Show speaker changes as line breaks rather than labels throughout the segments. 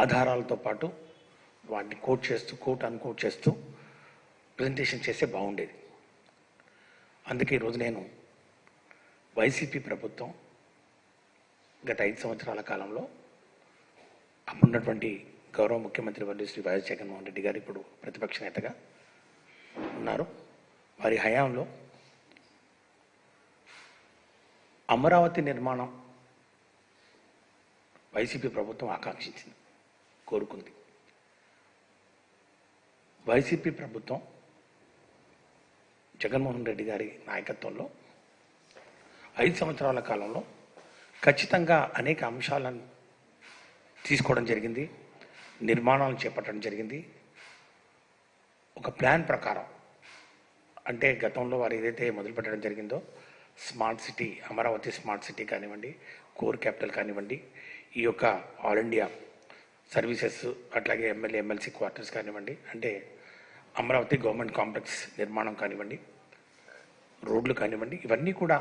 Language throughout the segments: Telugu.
ఆధారాలతో పాటు వాటిని కోట్ అన్కోట్ చేస్తూ ప్రజెంటేషన్ చేస్తే బాగుండేది. అందుకే ఈరోజు నేను వైసీపీ ప్రభుత్వం గత 5 సంవత్సరాల కాలంలో అప్పుడున్నటువంటి గౌరవ ముఖ్యమంత్రి వర్యులు శ్రీ వైఎస్ జగన్మోహన్ రెడ్డి గారు ఇప్పుడు ప్రతిపక్ష నేతగా ఉన్నారు. వారి హయాంలో అమరావతి నిర్మాణం వైసీపీ ప్రభుత్వం ఆకాంక్షించింది, కోరుకుంది. వైసీపీ ప్రభుత్వం జగన్మోహన్ రెడ్డి గారి నాయకత్వంలో 5 సంవత్సరాల కాలంలో ఖచ్చితంగా అనేక అంశాలను తీసుకోవడం జరిగింది, నిర్మాణాలను చేపట్టడం జరిగింది. ఒక ప్లాన్ ప్రకారం, అంటే గతంలో వారు ఏదైతే మొదలుపెట్టడం జరిగిందో smart city, Amaravati smart city కానివ్వండి, కోర్ క్యాపిటల్ కానివ్వండి, ఈ యొక్క ఆల్ ఇండియా సర్వీసెస్, అట్లాగే ఎమ్మెల్యే ఎమ్మెల్సీ క్వార్టర్స్ కానివ్వండి, అంటే అమరావతి గవర్నమెంట్ కాంప్లెక్స్ నిర్మాణం కానివ్వండి, రోడ్లు కానివ్వండి, ఇవన్నీ కూడా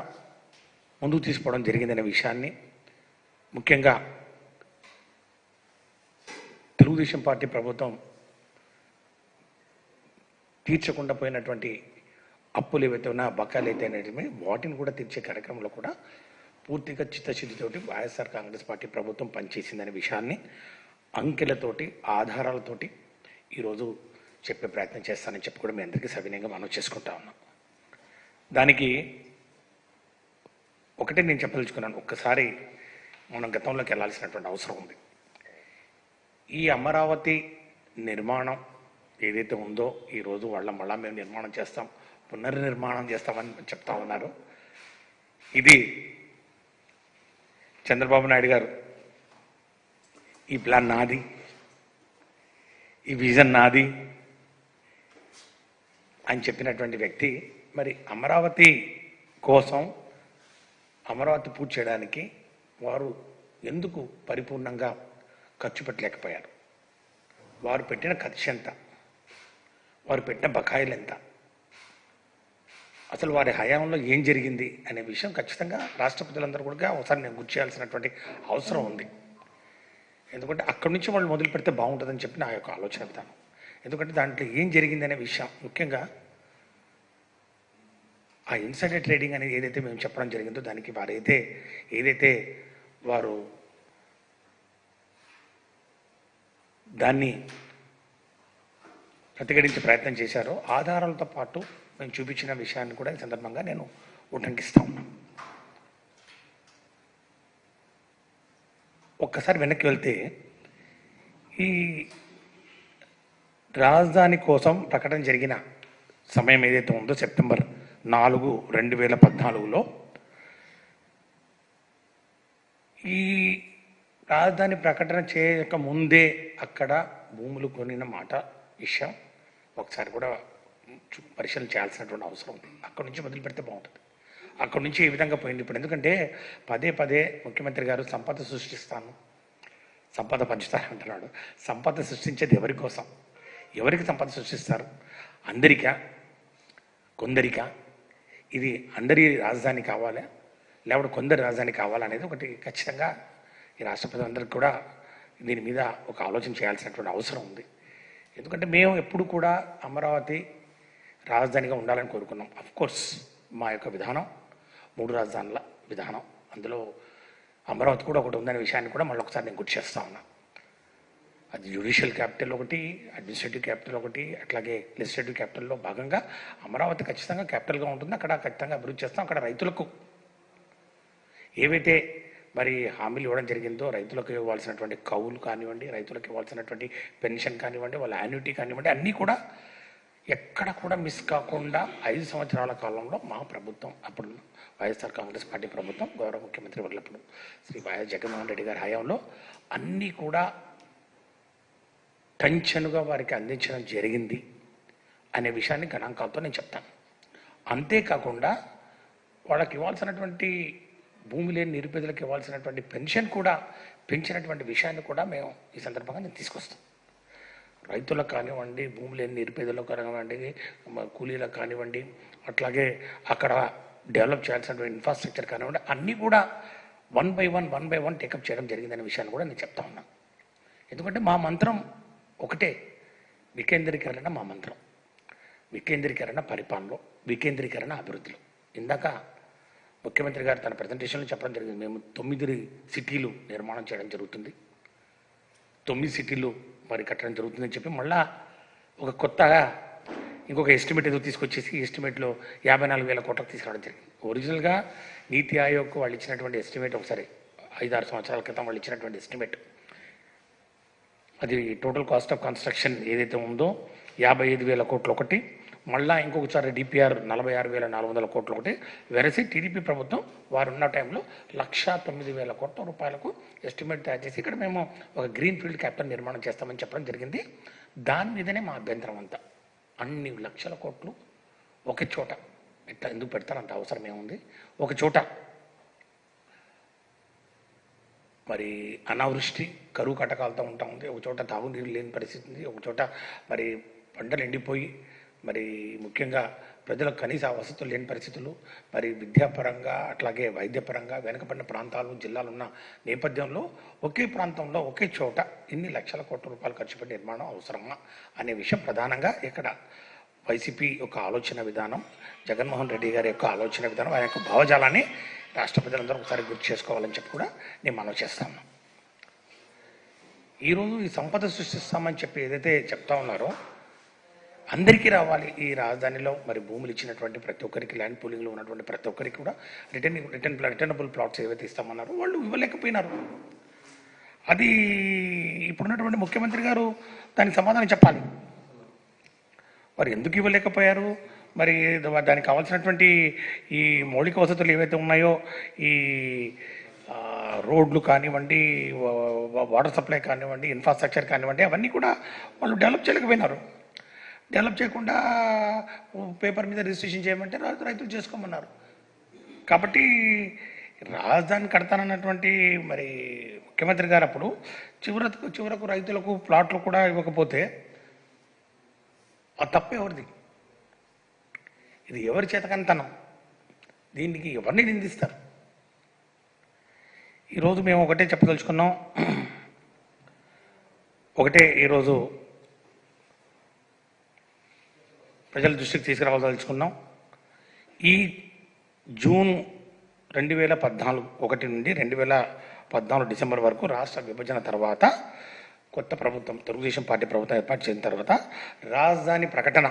ముందుకు తీసుకోవడం జరిగిందనే విషయాన్ని ముఖ్యంగా తెలుగుదేశం పార్టీ ప్రభుత్వం తీర్చకుండా పోయినటువంటి అప్పులు ఏవైతే ఉన్నా, బకాయిలు అయితే అనేటివి వాటిని కూడా తీర్చే కార్యక్రమంలో కూడా పూర్తిగా చిత్తశుద్ధితోటి వైఎస్ఆర్ కాంగ్రెస్ పార్టీ ప్రభుత్వం పనిచేసిందనే విషయాన్ని అంకెలతోటి, ఆధారాలతోటి ఈరోజు చెప్పే ప్రయత్నం చేస్తానని చెప్పి కూడా మీ అందరికీ సవినయంగా మనవి చేసుకుంటా ఉన్నాం. దానికి ఒకటే నేను చెప్పదలుచుకున్నాను, ఒక్కసారి మనం గతంలోకి వెళ్ళాల్సినటువంటి అవసరం ఉంది. ఈ అమరావతి నిర్మాణం ఏదైతే ఉందో ఈరోజు మళ్ళా మేము నిర్మాణం చేస్తాం, పునర్నిర్మాణం చేస్తామని చెప్తా ఉన్నారు. ఇది చంద్రబాబు నాయుడు గారు ఈ ప్లాన్ నాది, ఈ విజన్ నాది అని చెప్పినటువంటి వ్యక్తి మరి అమరావతి కోసం, అమరావతి పూర్తి చేయడానికి వారు ఎందుకు పరిపూర్ణంగా ఖర్చు పెట్టలేకపోయారు? వారు పెట్టిన ఖర్చు ఎంత? వారు పెట్టిన బకాయిలు ఎంత? అసలు వారి హయాంలో ఏం జరిగింది అనే విషయం ఖచ్చితంగా రాష్ట్రపతులందరూ కూడా ఒకసారి నేను గుర్తు చేయాల్సినటువంటి అవసరం ఉంది. ఎందుకంటే అక్కడి నుంచి వాళ్ళు మొదలు పెడితే బాగుంటుందని చెప్పి నా యొక్క ఆలోచన విధానం. ఎందుకంటే దాంట్లో ఏం జరిగింది అనే విషయం, ముఖ్యంగా ఆ ఇన్సైడర్ ట్రేడింగ్ అనేది ఏదైతే మేము చెప్పడం జరిగిందో దానికి ఏదైతే వారు దాన్ని ప్రతిఘటించే ప్రయత్నం చేశారో ఆధారాలతో పాటు మేము చూపించిన విషయాన్ని కూడా ఈ సందర్భంగా నేను ఉటంకిస్తా ఉన్నాను. ఒక్కసారి వెనక్కి వెళ్తే ఈ రాజధాని కోసం ప్రకటన జరిగిన సమయం ఏదైతే ఉందో సెప్టెంబర్ 4, 2014లో ఈ రాజధాని ప్రకటన చేయక ముందే అక్కడ భూములు కొనిన మాట విషయం ఒకసారి కూడా పరిశీలన చేయాల్సినటువంటి అవసరం ఉంది. అక్కడి నుంచి మొదలు పెడితే బాగుంటుంది. అక్కడి నుంచి ఏ విధంగా పోయింది ఇప్పుడు? ఎందుకంటే పదే ముఖ్యమంత్రి గారు సంపద సృష్టిస్తాను, సంపద పంచుతాను అంటున్నాడు. సంపద సృష్టించేది ఎవరి కోసం? ఎవరికి సంపద సృష్టిస్తారు? అందరికా, కొందరికా? ఇది అందరి రాజధాని కావాలా లేకపోతే కొందరి రాజధాని కావాలనేది ఒకటి ఖచ్చితంగా ఈ రాష్ట్ర ప్రజలందరికీ కూడా దీని మీద ఒక ఆలోచన చేయాల్సినటువంటి అవసరం ఉంది. ఎందుకంటే మేము ఎప్పుడు కూడా అమరావతి రాజధానిగా ఉండాలని కోరుకున్నాం. అఫ్కోర్స్ మా యొక్క విధానం 3 రాజధానుల విధానం, అందులో అమరావతి కూడా ఒకటి ఉందనే విషయాన్ని కూడా మళ్ళీ ఒకసారి నేను గుర్తు చేస్తా ఉన్నా. అది జ్యుడిషియల్ క్యాపిటల్ ఒకటి, అడ్మినిస్ట్రేటివ్ క్యాపిటల్ ఒకటి, అట్లాగే లెజిస్లేటివ్ క్యాపిటల్లో భాగంగా అమరావతి ఖచ్చితంగా క్యాపిటల్గా ఉంటుంది. అక్కడ ఖచ్చితంగా అభివృద్ధి చేస్తాం. అక్కడ రైతులకు ఏవైతే మరి హామీలు ఇవ్వడం జరిగిందో, రైతులకు ఇవ్వాల్సినటువంటి కౌలు కానివ్వండి, రైతులకు ఇవ్వాల్సినటువంటి పెన్షన్ కానివ్వండి, వాళ్ళ యాన్యుటీ కానివ్వండి, అన్నీ కూడా ఎక్కడ కూడా మిస్ కాకుండా 5 సంవత్సరాల కాలంలో మా ప్రభుత్వం, అప్పుడు వైఎస్ఆర్ కాంగ్రెస్ పార్టీ ప్రభుత్వం, గౌరవ ముఖ్యమంత్రి వర్యులు శ్రీ వైఎస్ జగన్మోహన్ రెడ్డి గారి హయాంలో అన్నీ కూడా టెన్షన్గా వారికి అందించడం జరిగింది అనే విషయాన్ని గణాంకాలతో నేను చెప్తాను. అంతేకాకుండా వాళ్ళకి ఇవ్వాల్సినటువంటి భూమి లేని నిరుపేదలకు ఇవ్వాల్సినటువంటి పెన్షన్ కూడా పెంచినటువంటి విషయాన్ని కూడా మేము ఈ సందర్భంగా నేను తీసుకొస్తాం. రైతులకు కానివ్వండి, భూమి లేని నిరుపేదలకు కానివ్వండి, కూలీలకు కానివ్వండి, అట్లాగే అక్కడ డెవలప్ చేయాల్సినటువంటి ఇన్ఫ్రాస్ట్రక్చర్ కానివ్వండి, అన్నీ కూడా వన్ బై వన్ టేకప్ చేయడం జరిగిందనే విషయాన్ని కూడా నేను చెప్తా ఉన్నాను. ఎందుకంటే మా మంత్రం ఒకటే, వికేంద్రీకరణ మా మంత్రం. వికేంద్రీకరణ పరిపాలనలో, వికేంద్రీకరణ అభివృద్ధిలో. ఇందాక ముఖ్యమంత్రి గారు తన ప్రజెంటేషన్లో చెప్పడం జరిగింది, మేము 9 సిటీలు నిర్మాణం చేయడం జరుగుతుంది, 9 సిటీలు మరి కట్టడం జరుగుతుందని చెప్పి మళ్ళా ఒక కొత్తగా ఇంకొక ఎస్టిమేట్ ఏదో తీసుకొచ్చేసి ఎస్టిమేట్లో 54,000 కోట్లకు తీసుకురావడం జరిగింది. ఒరిజినల్గా నీతి ఆయోగ్ వాళ్ళు ఇచ్చినటువంటి ఎస్టిమేట్, ఒకసారి 5-6 సంవత్సరాల క్రితం వాళ్ళు ఇచ్చినటువంటి ఎస్టిమేట్, అది టోటల్ కాస్ట్ ఆఫ్ కన్స్ట్రక్షన్ ఏదైతే ఉందో 55,000 కోట్లు ఒకటి, మళ్ళీ ఇంకొకసారి డిపిఆర్ 46,400 కోట్లు ఒకటి. వెరసి టీడీపీ ప్రభుత్వం వారు ఉన్న టైంలో 1,09,000 కోట్ల రూపాయలకు ఎస్టిమేట్ తయారు చేసి ఇక్కడ మేము ఒక గ్రీన్ ఫీల్డ్ క్యాపిటల్ నిర్మాణం చేస్తామని చెప్పడం జరిగింది. దాని మీదనే మా అభ్యంతరం అంతా. అన్ని లక్షల కోట్లు ఒక చోట ఎట్లా ఎందుకు పెడతారంత అవసరం ఏముంది? ఒక చోట మరి అనావృష్టి కరువు కటకాలతో ఉంటా ఉంది, ఒక చోట తాగునీరు లేని పరిస్థితి ఉంది, ఒక చోట మరి పంటలు ఎండిపోయి మరి ముఖ్యంగా ప్రజలకు కనీస వసతులు లేని పరిస్థితులు, మరి విద్యాపరంగా అట్లాగే వైద్యపరంగా వెనుకబడిన ప్రాంతాలు జిల్లాలు ఉన్న నేపథ్యంలో ఒకే ప్రాంతంలో ఒకే చోట ఇన్ని లక్షల కోట్ల రూపాయలు ఖర్చు పెట్టి నిర్మాణం అవసరమా అనే విషయం ప్రధానంగా ఇక్కడ వైసీపీ యొక్క ఆలోచన విధానం, జగన్మోహన్ రెడ్డి గారి యొక్క ఆలోచన విధానం, ఆయన యొక్క భావజాలాన్ని రాష్ట్ర ప్రజలందరూ ఒకసారి గుర్తు చేసుకోవాలని చెప్పి కూడా నేను మనవి చేస్తాను. ఈరోజు ఈ సంపద సృష్టిస్తామని చెప్పి ఏదైతే చెప్తా ఉన్నారో అందరికీ రావాలి. ఈ రాజధానిలో మరి భూములు ఇచ్చినటువంటి ప్రతి ఒక్కరికి, ల్యాండ్ పూలింగ్లో ఉన్నటువంటి ప్రతి ఒక్కరికి కూడా రిటర్నబుల్ ప్లాట్స్ ఏవైతే ఇస్తామన్నారో వాళ్ళు ఇవ్వలేకపోయినారు. అది ఇప్పుడున్నటువంటి ముఖ్యమంత్రి గారు దానికి సమాధానం చెప్పాలి. మరి ఎందుకు ఇవ్వలేకపోయారు? మరి దానికి కావాల్సినటువంటి ఈ మౌలిక వసతులు ఏవైతే ఉన్నాయో, ఈ రోడ్లు కానివ్వండి, వాటర్ సప్లై కానివ్వండి, ఇన్ఫ్రాస్ట్రక్చర్ కానివ్వండి, అవన్నీ కూడా వాళ్ళు డెవలప్ చేయలేకపోయినారు. డెవలప్ చేయకుండా పేపర్ మీద రిజిస్ట్రేషన్ చేయమంటే రైతులు చేసుకోమన్నారు. కాబట్టి రాజధాని కడతానన్నటువంటి మరి ముఖ్యమంత్రి గారు అప్పుడు చివరకు రైతులకు ప్లాట్లు కూడా ఇవ్వకపోతే ఆ తప్పు ఎవరిది? ఇది ఎవరి చేతకంతనం? దీనికి ఎవరిని నిందిస్తారు? ఈరోజు మేము ఒకటే చెప్పదలుచుకున్నాం, ఒకటే ఈరోజు ప్రజల దృష్టికి తీసుకురావాల్సుకున్నాం. ఈ జూన్ 2014 1 నుండి 2014 డిసెంబర్ వరకు రాష్ట్ర విభజన తర్వాత కొత్త ప్రభుత్వం, తెలుగుదేశం పార్టీ ప్రభుత్వం ఏర్పాటు చేసిన తర్వాత రాజధాని ప్రకటన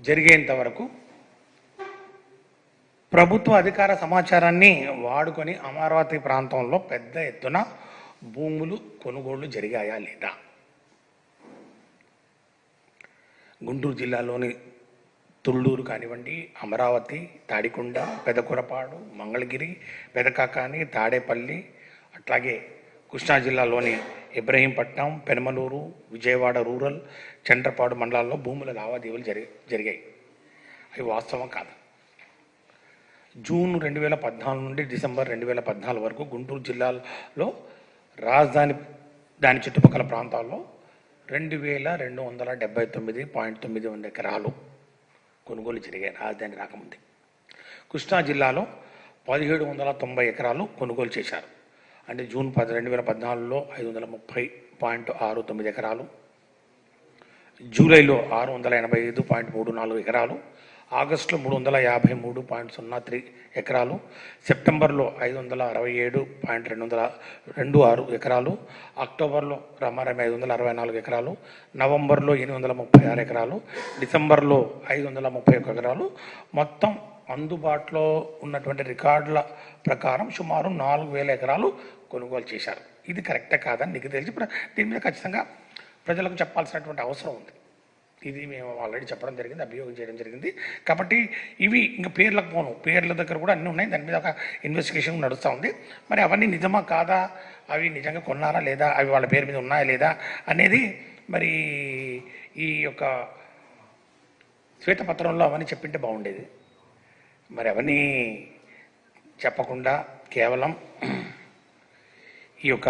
జరిగేంత వరకు ప్రభుత్వ అధికార సమాచారాన్ని వాడుకొని అమరావతి ప్రాంతంలో పెద్ద ఎత్తున భూములు కొనుగోళ్లు జరిగాయా లేదా? గుంటూరు జిల్లాలోని తుళ్ళూరు కానివ్వండి, అమరావతి, తాడికొండ, పెదకురపాడు, మంగళగిరి, పెదకాకాని, తాడేపల్లి, అట్లాగే కృష్ణా జిల్లాలోని ఇబ్రహీంపట్నం, పెనమలూరు, విజయవాడ రూరల్, చండ్రపాడు మండలాల్లో భూముల లావాదేవీలు జరిగాయి. అవి వాస్తవం కాదు. జూన్ 2014 నుండి డిసెంబర్ 2014 వరకు గుంటూరు జిల్లాలో రాజధాని దాని చుట్టుపక్కల ప్రాంతాల్లో 2,279.9 ఎకరాలు కొనుగోలు జరిగాయి రాజధాని రాకముందే. కృష్ణా జిల్లాలో 1,790 ఎకరాలు కొనుగోలు చేశారు. అంటే జూన్ 2014లో 530.69 ఎకరాలు, జూలైలో 685.34 ఎకరాలు, ఆగస్టులో 353.03 ఎకరాలు, సెప్టెంబర్లో 567.226 ఎకరాలు, అక్టోబర్లో రమారమి 564 ఎకరాలు, నవంబర్లో 836 ఎకరాలు, డిసెంబర్లో 531 ఎకరాలు, మొత్తం అందుబాటులో ఉన్నటువంటి రికార్డుల ప్రకారం సుమారు 4,000 ఎకరాలు కొనుగోలు చేశారు. ఇది కరెక్టే కాదని నీకు తెలిసి దీని మీద ఖచ్చితంగా ప్రజలకు చెప్పాల్సినటువంటి అవసరం ఉంది. ఇది మేము ఆల్రెడీ చెప్పడం జరిగింది, అభియోగం చేయడం జరిగింది. కాబట్టి ఇవి ఇంకా పేర్లకు పోను, పేర్ల దగ్గర కూడా అన్నీ ఉన్నాయి, దాని మీద ఒక ఇన్వెస్టిగేషన్ నడుస్తూ ఉంది. మరి అవన్నీ నిజమా కాదా, అవి నిజంగా కొన్నారా లేదా, అవి వాళ్ళ పేరు మీద ఉన్నాయా లేదా అనేది మరి ఈ యొక్క శ్వేతపత్రంలో అవన్నీ చెప్పింటే బాగుండేది. మరి అవన్నీ చెప్పకుండా కేవలం ఈ యొక్క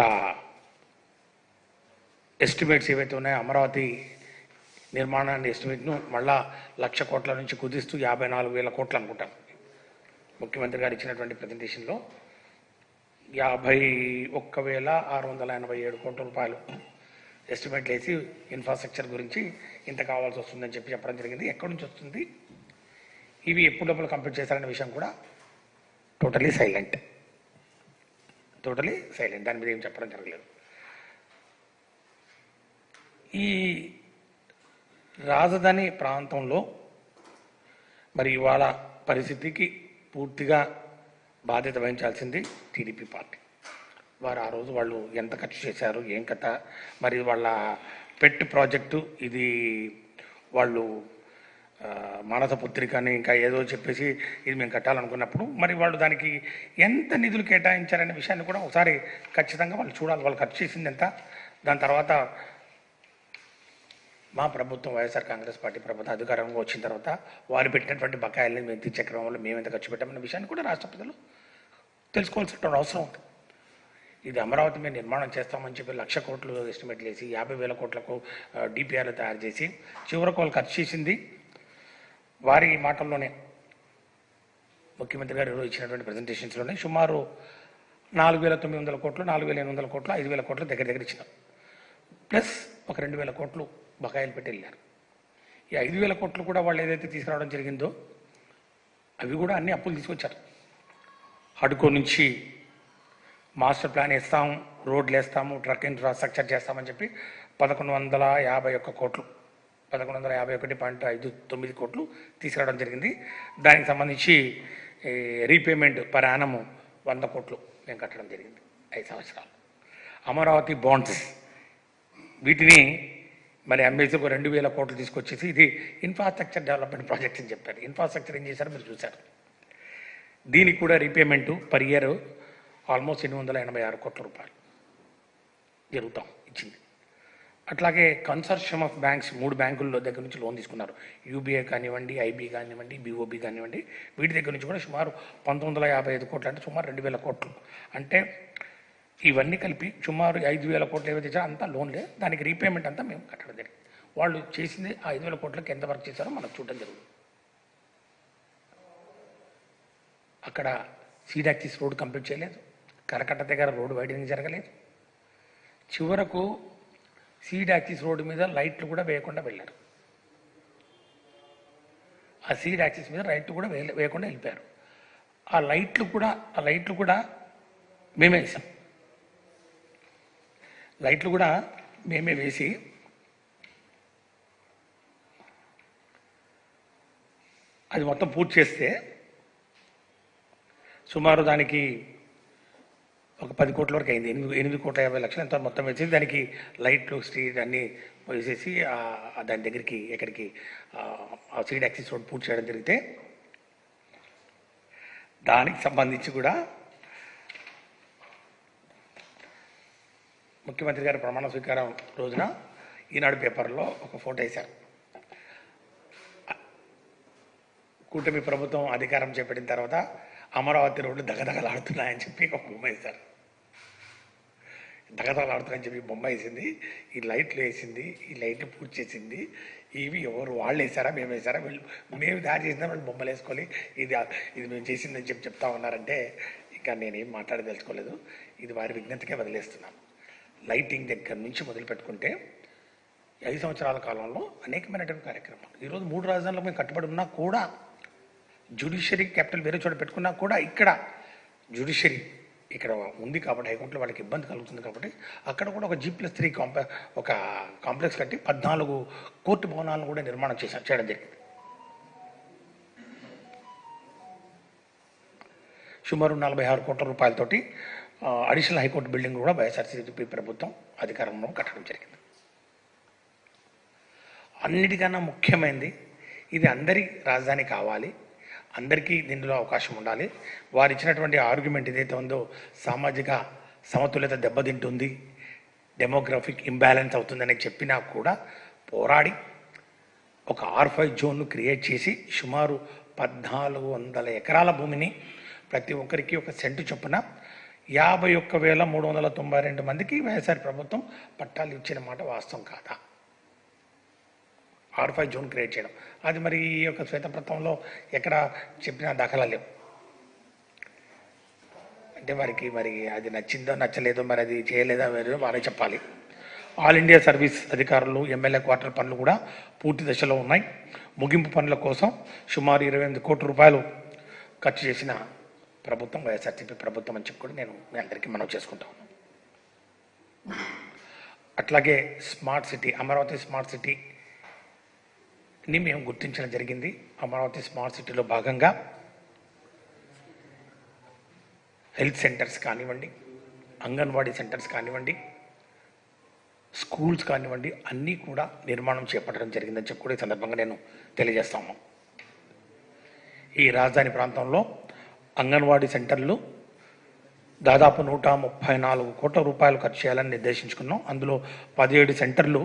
ఎస్టిమేట్స్ ఏవైతే ఉన్నాయో అమరావతి నిర్మాణాన్ని ఎస్టిమేట్ను మళ్ళా 1,00,000 కోట్ల నుంచి కుదిస్తూ 54,000 కోట్లు అనుకుంటాం. ముఖ్యమంత్రి గారు ఇచ్చినటువంటి ప్రజెంటేషన్లో 51,687 కోట్ల రూపాయలు ఎస్టిమేట్ వేసి ఇన్ఫ్రాస్ట్రక్చర్ గురించి ఇంత కావాల్సి వస్తుందని చెప్పడం జరిగింది. ఎక్కడి నుంచి వస్తుంది, ఇవి ఎప్పుడు డబ్బులు కంప్లీట్ చేశారనే విషయం కూడా టోటలీ సైలెంట్. దాని మీద ఏం చెప్పడం జరగలేదు. ఈ రాజధాని ప్రాంతంలో మరి ఇవాళ పరిస్థితికి పూర్తిగా బాధ్యత వహించాల్సింది టీడీపీ పార్టీ. వారు ఆ రోజు వాళ్ళు ఎంత ఖర్చు చేశారు, ఏం కథ, మరి వాళ్ళ పెట్ ప్రాజెక్టు ఇది, వాళ్ళు మానస పుత్రికని ఇంకా ఏదో చెప్పేసి ఇది మేము కట్టాలనుకున్నప్పుడు మరి వాళ్ళు దానికి ఎంత నిధులు కేటాయించారనే విషయాన్ని కూడా ఒకసారి ఖచ్చితంగా వాళ్ళు చూడాలి. వాళ్ళు ఖర్చు చేసింది ఎంత, దాని తర్వాత మా ప్రభుత్వం వైఎస్ఆర్ కాంగ్రెస్ పార్టీ ప్రభుత్వం అధికారంగా వచ్చిన తర్వాత వారు పెట్టినటువంటి బకాయిల్ని మేము తీర్చే క్రమంలో మేము ఎంత ఖర్చు పెట్టామన్న విషయాన్ని కూడా రాష్ట్ర ప్రజలు తెలుసుకోవాల్సిన అవసరం ఉంది. ఇది అమరావతి మేము నిర్మాణం చేస్తామని చెప్పి 1,00,000 కోట్లు ఎస్టిమేట్లు వేసి 50,000 కోట్లకు డిపిఆర్లు తయారు చేసి చివరకు వాళ్ళు ఖర్చు చేసింది వారి మాటల్లోనే ముఖ్యమంత్రి గారు ఈరోజు ఇచ్చినటువంటి ప్రజెంటేషన్స్లోనే సుమారు 4,900 కోట్లు, 4,800 కోట్లు, 5,000 కోట్లు దగ్గర ఇచ్చినాం. ప్లస్ ఒక 2,000 కోట్లు బకాయిలు పెట్టి వెళ్ళారు. ఈ 5,000 కోట్లు కూడా వాళ్ళు ఏదైతే తీసుకురావడం జరిగిందో అవి కూడా అన్ని అప్పులు తీసుకొచ్చారు. హడ్కో నుంచి మాస్టర్ ప్లాన్ వేస్తాము, రోడ్లు వేస్తాము, ట్రక్ ఇన్ఫ్రాస్ట్రక్చర్ చేస్తామని చెప్పి 1,151 కోట్లు, 1,151.59 కోట్లు తీసుకురావడం జరిగింది. దానికి సంబంధించి రీపేమెంట్ పర్ యానము 100 కోట్లు మేము కట్టడం జరిగింది 5 సంవత్సరాలు. అమరావతి బాండ్స్ వీటిని మరి అమ్మేసి ఒక 2,000 కోట్లు తీసుకొచ్చేసి ఇది ఇన్ఫ్రాస్ట్రక్చర్ డెవలప్మెంట్ ప్రాజెక్ట్స్ అని చెప్పారు. ఇన్ఫ్రాస్ట్రక్చర్ ఏం చేశారో మీరు చూశారు. దీనికి కూడా రీపేమెంటు పర్ ఇయర్ ఆల్మోస్ట్ 886 కోట్ల రూపాయలు జరుగుతాం ఇచ్చింది. అట్లాగే కన్సార్షియం ఆఫ్ బ్యాంక్స్ 3 బ్యాంకుల్లో దగ్గర నుంచి లోన్ తీసుకున్నారు. యూబీఐ కానివ్వండి, ఐబీ కానివ్వండి, బీఓబీ కానివ్వండి, వీటి దగ్గర నుంచి కూడా సుమారు 1,955 కోట్లు, అంటే సుమారు 2,000 కోట్లు. అంటే ఇవన్నీ కలిపి సుమారు 5,000 కోట్లు ఏవైతే ఇచ్చారో అంతా లోన్లే, దానికి రీపేమెంట్ అంతా మేము కట్టడం జరిగింది. వాళ్ళు చేసింది ఆ 5,000 కోట్లకి ఎంత వర్క్ చేశారో మనకు చూడడం జరుగుతుంది. అక్కడ సీడ్ యాక్సిస్ రోడ్ కంప్లీట్ చేయలేదు, కరకట్ట దగ్గర రోడ్డు వైడనింగ్ జరగలేదు, చివరకు సీడ్ యాక్సిస్ రోడ్డు మీద లైట్లు కూడా వేయకుండా వెళ్ళారు. ఆ సీడ్ యాక్సిస్ మీద లైట్లు కూడా వేయకుండా వెళ్ళిపోయారు. ఆ లైట్లు కూడా మేమే వేసాం. లైట్లు కూడా మేమే వేసి అది మొత్తం పూర్తి చేస్తే సుమారు దానికి ఒక 10 కోట్ల వరకు అయింది. 8,50,00,000 ఎంత మొత్తం వేసి దానికి లైట్లు, స్ట్రీట్ అన్నీ వేసేసి దాని దగ్గరికి ఎక్కడికి ఆ సీడ్ యాక్సిస్ రోడ్ పూర్తి చేయడం జరిగితే దానికి సంబంధించి కూడా ముఖ్యమంత్రి గారి ప్రమాణ స్వీకారం రోజున ఈనాడు పేపర్లో ఒక ఫోటో వేశారు. కూటమి ప్రభుత్వం అధికారం చేపట్టిన తర్వాత అమరావతి రోడ్లు దగదగలాడుతున్నాయని చెప్పి ఒక బొమ్మ వేశారు. దగదగలాడుతున్నాయని చెప్పి బొమ్మ వేసింది, ఈ లైట్లు వేసింది, ఈ లైట్లు పూర్తి చేసింది. ఇవి ఎవరు వాళ్ళు వేసారా మేము వేసారా, మేము దారి చేసినా వాళ్ళు బొమ్మలు వేసుకోవాలి, ఇది మేము చేసిందని చెప్తా ఉన్నారంటే ఇంకా నేనేం మాట్లాడదలుచుకోలేదు. ఇది వారి విజ్ఞతకే వదిలేస్తున్నాను. లైటింగ్ దగ్గర నుంచి మొదలు పెట్టుకుంటే 5 సంవత్సరాల కాలంలో అనేకమైనటువంటి కార్యక్రమాలు. ఈరోజు 3 రాజధానులకు మేము కట్టుబడి ఉన్నా కూడా, జ్యుడిషియరీ క్యాపిటల్ వేరే చోట పెట్టుకున్నా కూడా ఇక్కడ జ్యుడిషియరీ ఇక్కడ ఉంది కాబట్టి హైకోర్టులో వాళ్ళకి ఇబ్బంది కలుగుతుంది కాబట్టి అక్కడ కూడా ఒక G+3 ఒక కాంప్లెక్స్ కట్టి 14 కోర్టు భవనాలను కూడా నిర్మాణం చేయడం జరిగింది. సుమారు 46 కోట్ల రూపాయలతోటి అడిషనల్ హైకోర్టు బిల్డింగ్ కూడా వైఎస్ఆర్సీపీ ప్రభుత్వం అధికారంలో కట్టడం జరిగింది. అన్నిటికన్నా ముఖ్యమైనది, ఇది అందరి రాజధాని కావాలి, అందరికీ దీనిలో అవకాశం ఉండాలి. వారు ఇచ్చినటువంటి ఆర్గ్యుమెంట్ ఏదైతే ఉందో సామాజిక సమతుల్యత దెబ్బతింటుంది, డెమోగ్రఫిక్ ఇంబ్యాలెన్స్ అవుతుందని చెప్పినా కూడా పోరాడి ఒక R5 జోన్ను క్రియేట్ చేసి సుమారు 1,400 ఎకరాల భూమిని ప్రతి ఒక్కరికి 1 సెంటు చొప్పున 51,392 మందికి వైఎస్ఆర్ ప్రభుత్వం పట్టాలు ఇచ్చిన మాట వాస్తవం కాదా? R5 జోన్ క్రియేట్ చేయడం అది మరి ఈ యొక్క శ్వేతపత్రంలో ఎక్కడ చెప్పిన దాఖలా లేవు. అంటే వారికి మరి అది నచ్చిందో నచ్చలేదో మరి అది చేయలేదో వారే చెప్పాలి. ఆల్ ఇండియా సర్వీస్ అధికారులు ఎమ్మెల్యే క్వార్టర్ పనులు కూడా పూర్తి దశలో ఉన్నాయి. ముగింపు పనుల కోసం సుమారు 28 కోట్ల రూపాయలు ఖర్చు చేసిన ప్రభుత్వం వైఎస్ఆర్సీపీ ప్రభుత్వం అని చెప్పి కూడా నేను మీ అందరికీ మనవి చేసుకుంటాను. అట్లాగే స్మార్ట్ సిటీ, అమరావతి స్మార్ట్ సిటీని మేము గుర్తించడం జరిగింది. అమరావతి స్మార్ట్ సిటీలో భాగంగా హెల్త్ సెంటర్స్ కానివ్వండి, అంగన్వాడీ సెంటర్స్ కానివ్వండి, స్కూల్స్ కానివ్వండి, అన్నీ కూడా నిర్మాణం చేపట్టడం జరిగిందని చెప్పి కూడా ఈ సందర్భంగా నేను తెలియజేస్తాము. ఈ రాజధాని ప్రాంతంలో అంగన్వాడీ సెంటర్లు దాదాపు 134 కోట్ల రూపాయలు ఖర్చు చేయాలని నిర్దేశించుకున్నాం. అందులో 17 సెంటర్లు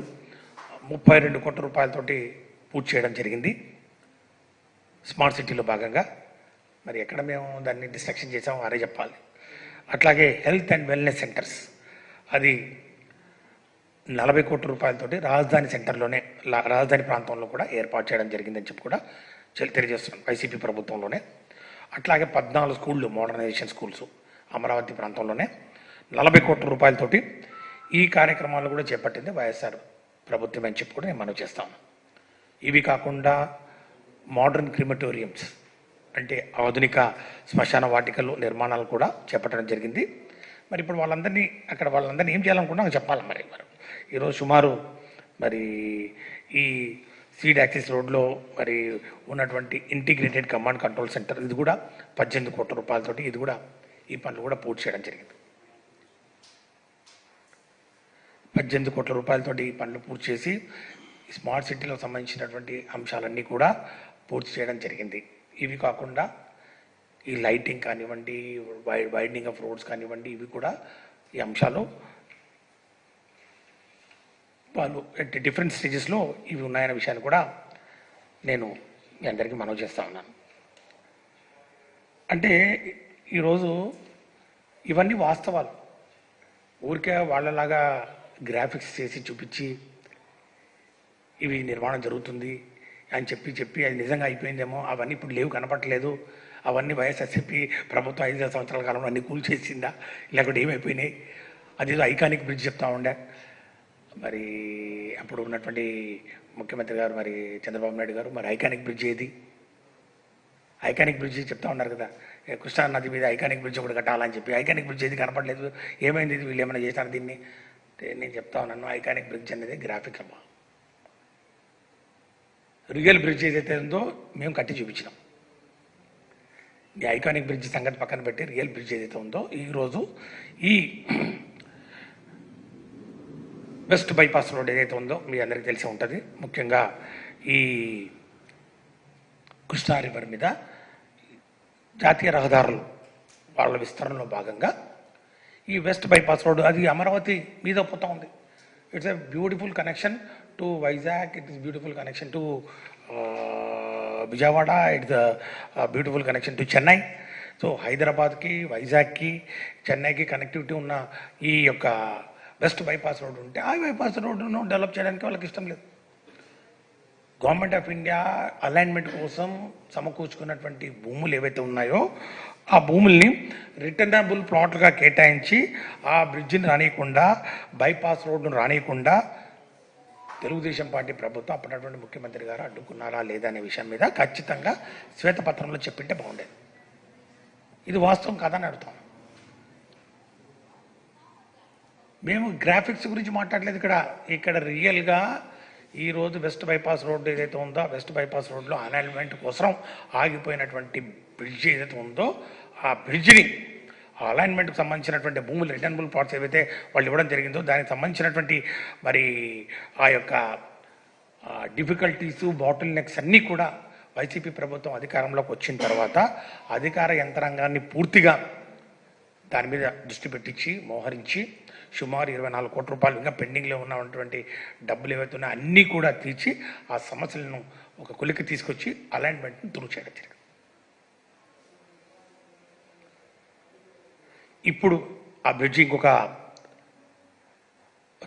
32 కోట్ల రూపాయలతోటి పూర్తి చేయడం జరిగింది స్మార్ట్ సిటీలో భాగంగా. మరి ఎక్కడ మేము దాన్ని డిస్ట్రక్షన్ చేసామో వారే చెప్పాలి. అట్లాగే హెల్త్ అండ్ వెల్నెస్ సెంటర్స్, అది 40 కోట్ల రూపాయలతోటి రాజధాని సెంటర్లోనే, రాజధాని ప్రాంతంలో కూడా ఏర్పాటు చేయడం జరిగిందని చెప్పి కూడా తెలియజేస్తున్నాం వైసీపీ ప్రభుత్వంలోనే. అట్లాగే 14 స్కూళ్ళు, మోడర్నైజేషన్ స్కూల్స్ అమరావతి ప్రాంతంలోనే 40 కోట్ల రూపాయలతోటి ఈ కార్యక్రమాలు కూడా చేపట్టింది వైఎస్ఆర్ ప్రభుత్వం అని చెప్పి కూడా నేను మనవి చేస్తాను. ఇవి కాకుండా మోడర్న్ క్రిమటోరియంస్, అంటే ఆధునిక శ్మశాన వాటికలు నిర్మాణాలు కూడా చేపట్టడం జరిగింది. మరి ఇప్పుడు వాళ్ళందరినీ ఏం చేయాలనుకున్నా చెప్పాలి. మరి ఈరోజు సుమారు మరి ఈ సీడ్ యాక్సిస్ రోడ్లో మరి ఉన్నటువంటి ఇంటిగ్రేటెడ్ కమాండ్ కంట్రోల్ సెంటర్, ఇది కూడా 18 కోట్ల రూపాయలతోటి ఇది కూడా ఈ పనులు కూడా పూర్తి చేయడం జరిగింది. 18 కోట్ల రూపాయలతోటి ఈ పనులు పూర్తి చేసి స్మార్ట్ సిటీలో సంబంధించినటువంటి అంశాలన్నీ కూడా పూర్తి చేయడం జరిగింది. ఇవి కాకుండా ఈ లైటింగ్ కానివ్వండి, వైడనింగ్ ఆఫ్ రోడ్స్ కానివ్వండి, ఇవి కూడా ఈ అంశాలు వాళ్ళు డిఫరెంట్ స్టేజెస్లో ఇవి ఉన్నాయనే విషయాన్ని కూడా నేను మీ అందరికీ మనవి చేస్తూ ఉన్నాను. అంటే ఈరోజు ఇవన్నీ వాస్తవాలు. ఊరికే వాళ్ళలాగా గ్రాఫిక్స్ చేసి చూపించి ఇవి నిర్మాణం జరుగుతుంది అని చెప్పి అది నిజంగా అయిపోయిందేమో, అవన్నీ ఇప్పుడు లేవు, కనపట్టలేదు, అవన్నీ వైఎస్ఆర్సీపీ ప్రభుత్వం 5 సంవత్సరాల కాలంలో అన్నీ కూల్చేసిందా, లేకపోతే ఏమైపోయినాయి, అదేదో ఐకానిక్ బ్రిడ్జ్ చెప్తా ఉండే. మరి అప్పుడు ఉన్నటువంటి ముఖ్యమంత్రి గారు మరి చంద్రబాబు నాయుడు గారు మరి ఐకానిక్ బ్రిడ్జ్ ఏది, ఐకానిక్ బ్రిడ్జ్ చెప్తా ఉన్నారు కదా, కృష్ణా నది మీద ఐకానిక్ బ్రిడ్జ్ ఒకటి కట్టాలని చెప్పి. ఐకానిక్ బ్రిడ్జ్ ఏది కనపడలేదు, ఏమైంది, ఇది వీళ్ళు ఏమైనా చేశారు దీన్ని? నేను చెప్తా ఉన్నాను, ఐకానిక్ బ్రిడ్జ్ అనేది గ్రాఫిక్ అమ్మా. రియల్ బ్రిడ్జ్ ఏదైతే ఉందో మేము కట్టి చూపించినాం. ఈ ఐకానిక్ బ్రిడ్జ్ సంగతి పక్కన పెట్టి రియల్ బ్రిడ్జ్ ఏదైతే ఉందో ఈరోజు ఈ వెస్ట్ బైపాస్ రోడ్ ఏదైతే ఉందో మీ అందరికీ తెలిసి ఉంటుంది. ముఖ్యంగా ఈ కృష్ణా రివర్ మీద జాతీయ రహదారులు వాళ్ళ విస్తరణలో భాగంగా ఈ వెస్ట్ బైపాస్ రోడ్ అది అమరావతి మీద పోతూ ఉంది. It's a beautiful connection to Vizag, it is beautiful connection to Vijayawada, it's beautiful connection to Chennai. So హైదరాబాద్కి, వైజాగ్కి, చెన్నైకి కనెక్టివిటీ ఉన్న ఈ యొక్క వెస్ట్ బైపాస్ రోడ్డు ఉంటే ఆ బైపాస్ రోడ్డును డెవలప్ చేయడానికి వాళ్ళకి ఇష్టం లేదు. గవర్నమెంట్ ఆఫ్ ఇండియా అలైన్మెంట్ కోసం సమకూర్చుకున్నటువంటి భూములు ఏవైతే ఉన్నాయో ఆ భూముల్ని రిటర్నబుల్ ప్లాట్లుగా కేటాయించి ఆ బ్రిడ్జిని రానియకుండా, బైపాస్ రోడ్డును రానియకుండా తెలుగుదేశం పార్టీ ప్రభుత్వం అప్పుడటువంటి ముఖ్యమంత్రి గారు అడ్డుకున్నారా లేదా అనే విషయం మీద ఖచ్చితంగా శ్వేతపత్రంలో చెప్పింటే బాగుండేది. ఇది వాస్తవం కాదని అడుగుతాం. మేము గ్రాఫిక్స్ గురించి మాట్లాడలేదు ఇక్కడ రియల్గా ఈరోజు వెస్ట్ బైపాస్ రోడ్డు ఏదైతే ఉందో వెస్ట్ బైపాస్ రోడ్లో అలైన్మెంట్ కోసం ఆగిపోయినటువంటి బ్రిడ్జ్ ఏదైతే ఉందో ఆ బ్రిడ్జిని, ఆ అలైన్మెంట్కి సంబంధించినటువంటి భూములు రిటర్నబుల్ ప్లాట్స్ ఏవైతే వాళ్ళు ఇవ్వడం జరిగిందో దానికి సంబంధించినటువంటి మరి ఆ యొక్క డిఫికల్టీసు, బాటిల్ నెక్స్ అన్నీ కూడా వైసీపీ ప్రభుత్వం అధికారంలోకి వచ్చిన తర్వాత అధికార యంత్రాంగాన్ని పూర్తిగా దాని మీద దృష్టి పెట్టించి మోహరించి సుమారు 24 కోట్ల రూపాయలు ఇంకా పెండింగ్లో ఉన్నటువంటి డబ్బులు ఏవైతే ఉన్నాయో అన్నీ కూడా తీర్చి ఆ సమస్యలను ఒక కొలికి తీసుకొచ్చి అలైన్మెంట్ని తురుగు చేయడం జరిగింది. ఇప్పుడు ఆ బ్రిడ్జి ఇంకొక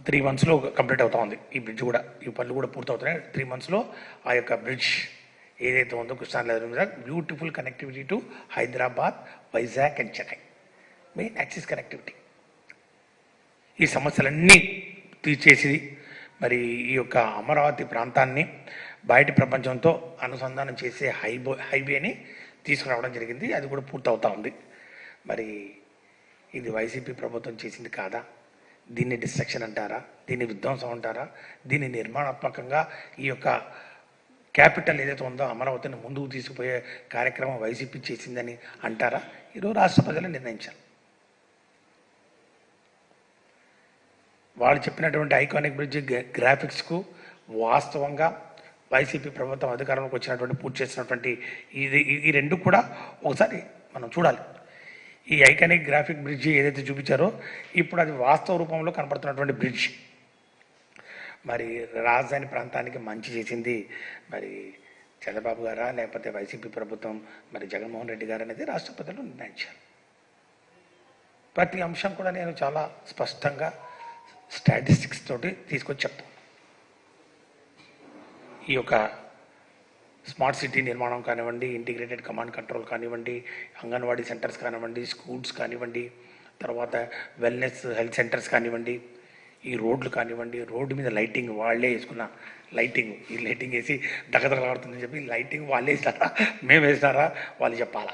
3 monthsలో కంప్లీట్ అవుతా ఉంది. ఈ బ్రిడ్జ్ కూడా, ఈ పనులు కూడా పూర్తవుతున్నాయి. 3 monthsలో ఆ యొక్క బ్రిడ్జ్ ఏదైతే ఉందో కృష్ణా నది మీద beautiful connectivity to Hyderabad, Vizag and Chennai. Main axis connectivity. ఈ సమస్యలన్నీ తీర్చేసి మరి ఈ యొక్క అమరావతి ప్రాంతాన్ని బయటి ప్రపంచంతో అనుసంధానం చేసే హైవేని తీసుకురావడం జరిగింది. అది కూడా పూర్తవుతా ఉంది. మరి ఇది వైసీపీ ప్రభుత్వం చేసింది కాదా? దీన్ని డిస్ట్రక్షన్ అంటారా? దీన్ని విధ్వంసం అంటారా? దీన్ని నిర్మాణాత్మకంగా ఈ యొక్క క్యాపిటల్ ఏదైతే ఉందో అమరావతిని ముందుకు తీసుకుపోయే కార్యక్రమం వైసీపీ చేసిందని అంటారా? ఈరోజు రాష్ట్ర ప్రజలు నిర్ణయించారు. వాళ్ళు చెప్పినటువంటి ఐకానిక్ బ్రిడ్జ్ గ్రాఫిక్స్కు వాస్తవంగా వైసీపీ ప్రభుత్వం అధికారంలోకి వచ్చినటువంటి పూర్తి చేసినటువంటి ఈ రెండు కూడా ఒకసారి మనం చూడాలి. ఈ ఐకానిక్ గ్రాఫిక్ బ్రిడ్జ్ ఏదైతే చూపించారో ఇప్పుడు అది వాస్తవ రూపంలో కనపడుతున్నటువంటి బ్రిడ్జ్. మరి రాజధాని ప్రాంతానికి మంచి చేసింది మరి చంద్రబాబు గారా లేకపోతే వైసీపీ ప్రభుత్వం మరి జగన్మోహన్ రెడ్డి గారు అనేది రాష్ట్ర ప్రజలు నిర్ణయించారు. ప్రతి అంశం కూడా నేను చాలా స్పష్టంగా స్టాటిస్టిక్స్ తోటి తీసుకొచ్చి చెప్తాను. ఈ యొక్క స్మార్ట్ సిటీ నిర్మాణం కానివ్వండి, ఇంటిగ్రేటెడ్ కమాండ్ కంట్రోల్ కానివ్వండి, అంగన్వాడీ సెంటర్స్ కానివ్వండి, స్కూల్స్ కానివ్వండి, తర్వాత వెల్నెస్ హెల్త్ సెంటర్స్ కానివ్వండి, ఈ రోడ్లు కానివ్వండి, రోడ్డు మీద లైటింగ్ వాళ్ళే వేసుకున్న లైటింగ్, ఈ లైటింగ్ వేసి దగదగలాడుతుందని చెప్పి లైటింగ్ వాళ్ళే వేస్తారా మేము వేసినారా వాళ్ళు చెప్పాలా?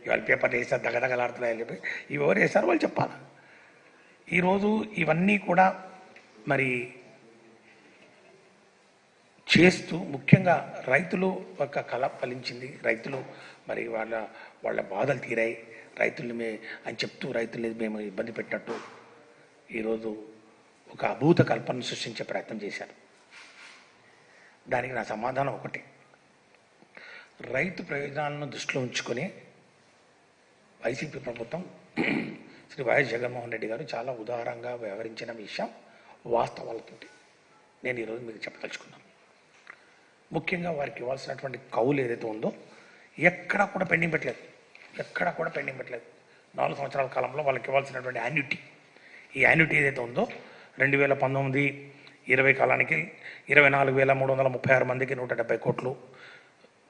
ఇవాళ పేపర్ వేస్తారు దగదగలాడుతున్నాయని చెప్పి ఇవి ఎవరు వేస్తారో వాళ్ళు చెప్పాలా? ఈరోజు ఇవన్నీ కూడా మరి చేస్తూ ముఖ్యంగా రైతులు ఒక కళ ఫలించింది. రైతులు మరి వాళ్ళ బాధలు తీరాయి. రైతుల్ని అని చెప్తూ రైతుల్ని మేము ఇబ్బంది పెట్టినట్టు ఈరోజు ఒక అభూత కల్పనను సృష్టించే ప్రయత్నం చేశారు. దానికి నా సమాధానం ఒకటి, రైతు ప్రయోజనాలను దృష్టిలో ఉంచుకొని వైసీపీ ప్రభుత్వం శ్రీ వైఎస్ జగన్మోహన్ రెడ్డి గారు చాలా ఉదారంగా వ్యవహరించిన విషయం వాస్తవాలతో నేను ఈరోజు మీకు చెప్పదలుచుకున్నాను. ముఖ్యంగా వారికి ఇవ్వాల్సినటువంటి కౌలు ఏదైతే ఉందో ఎక్కడా కూడా పెండింగ్ పెట్టలేదు. 4 సంవత్సరాల కాలంలో వాళ్ళకి ఇవ్వాల్సినటువంటి యాన్యుటీ, ఈ యాన్యుటీ ఏదైతే ఉందో 2019-20 కాలానికి 24,336 మందికి 170 కోట్లు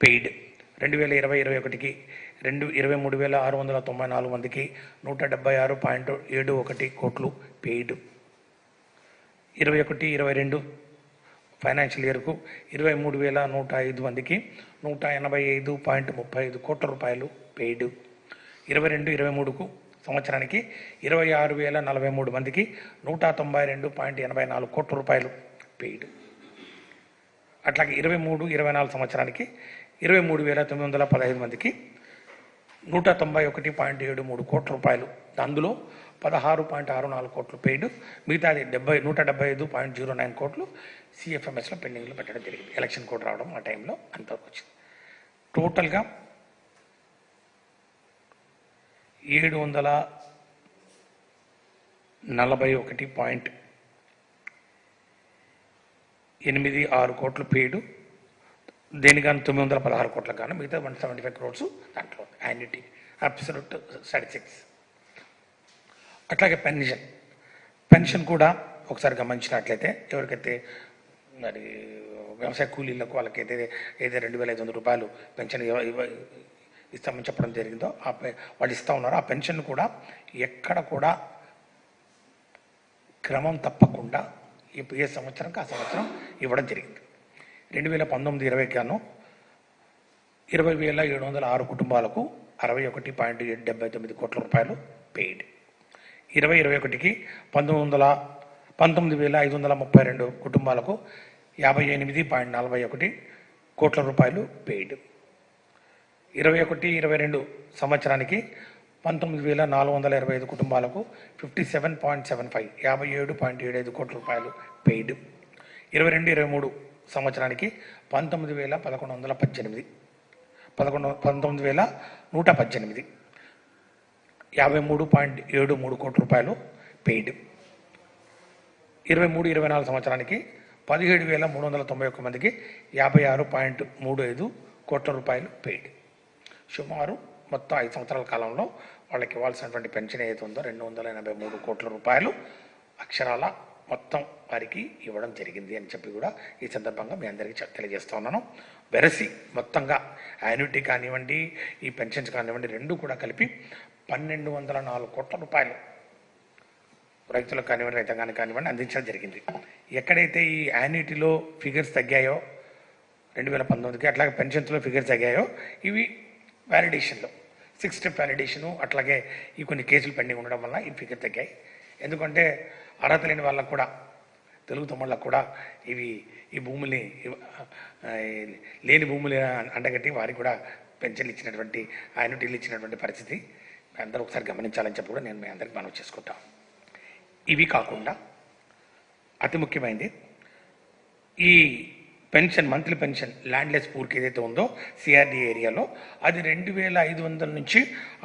పెయిడ్, 2020-21కి 23,694 మందికి 176.71 కోట్లు పెయిడ్, 21-22 ఫైనాన్షియల్ ఇయర్కు 23,105 మందికి 185.35 కోట్ల రూపాయలు పెయిడ్, 22-23కు సంవత్సరానికి 26,043 మందికి 192.84 కోట్ల రూపాయలు పెయిడ్. అట్లాగే 23-24 సంవత్సరానికి 23,915 మందికి 191.73 కోట్ల రూపాయలు, అందులో 16.64 కోట్లు పెయిడ్, మిగతాది 175.09 కోట్లు సిఎఫ్ఎంఎస్లో పెండింగ్లో పెట్టడం జరిగింది. ఎలక్షన్ కోడ్ రావడం ఆ టైంలో అంతవరకు వచ్చింది. టోటల్గా 741.86 కోట్లు పెయిడ్, దేనికన్నా 916 కోట్లకు గాను మిగతా 175 క్రోడ్స్ దాంట్లో యాన్యుటీ అబ్సల్యూట్ స్టాటిస్టిక్స్. అట్లాగే పెన్షన్ కూడా ఒకసారి గమనించినట్లయితే ఎవరికైతే మరి వ్యవసాయ కూలీలకు వాళ్ళకైతే 2,500 రూపాయలు పెన్షన్ ఇస్తామని చెప్పడం జరిగిందో వాళ్ళు ఇస్తూ ఉన్నారు. ఆ పెన్షన్ కూడా ఎక్కడ కూడా క్రమం తప్పకుండా ఏ సంవత్సరంకి ఆ సంవత్సరం ఇవ్వడం జరిగింది. 2019-20 గాను 20,706 కుటుంబాలకు 61.79 కోట్ల రూపాయలు పెయిడ్, 2021కి 19,532 కుటుంబాలకు 58.41 కోట్ల రూపాయలు పెయిడ్, 21-22 సంవత్సరానికి 19,425 కుటుంబాలకు 57.75 57.75 కోట్ల రూపాయలు పెయిడ్, 22-23 సంవత్సరానికి 19,118 53.73 కోట్ల రూపాయలు పెయిడ్, 23-24 సంవత్సరానికి 17,391 మందికి 56.35 కోట్ల రూపాయలు పెయిడ్. సుమారు మొత్తం 5 సంవత్సరాల కాలంలో వాళ్ళకి ఇవ్వాల్సినటువంటి పెన్షన్ ఏదైతే ఉందో 283 కోట్ల రూపాయలు అక్షరాల మొత్తం వారికి ఇవ్వడం జరిగింది అని చెప్పి కూడా ఈ సందర్భంగా మీ అందరికీ తెలియజేస్తూ ఉన్నాను. వెరసి మొత్తంగా యాన్యుటీ కానివ్వండి, ఈ పెన్షన్స్ కానివ్వండి, రెండు కూడా కలిపి 1204 కోట్ల రూపాయలు రైతులకు కానివ్వండి, రైతాంగానికి కానివ్వండి అందించడం జరిగింది. ఎక్కడైతే ఈ యాన్యుటీలో ఫిగర్స్ తగ్గాయో 2019కి, అట్లాగే పెన్షన్స్లో ఫిగర్స్ తగ్గాయో ఇవి వ్యాలిడేషన్లో 6 స్టెప్ వ్యాలిడేషను, అట్లాగే ఈ కొన్ని కేసులు పెండింగ్ ఉండడం వల్ల ఈ ఫిగర్ తగ్గాయి. ఎందుకంటే అర్హత లేని వాళ్ళకు కూడా, తెలుగు తమ్ముళ్ళకు కూడా ఈ భూముల్ని లేని భూములు అండగట్టి వారికి కూడా పెన్షన్లు ఇచ్చినటువంటి, యాన్యుటీలు ఇచ్చినటువంటి పరిస్థితి అందరూ ఒకసారి గమనించాలని చెప్పి కూడా నేను మీ అందరికి మనవి చేసుకుంటాం. ఇవి కాకుండా అతి ముఖ్యమైనది ఈ పెన్షన్, మంత్లీ పెన్షన్ ల్యాండ్లెస్ పూర్కి ఏదైతే ఉందో సిఆర్డీ ఏరియాలో అది 2500 నుంచి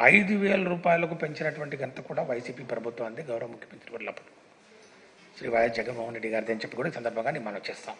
5000 రూపాయలకు పెంచినటువంటి ఘనత కూడా వైసీపీ ప్రభుత్వం అంది, గౌరవ ముఖ్యమంత్రి వర్లప్పుడు శ్రీ వైఎస్ జగన్మోహన్ రెడ్డి గారిది అని చెప్పి కూడా ఈ సందర్భంగా నేను మనం చేస్తాం.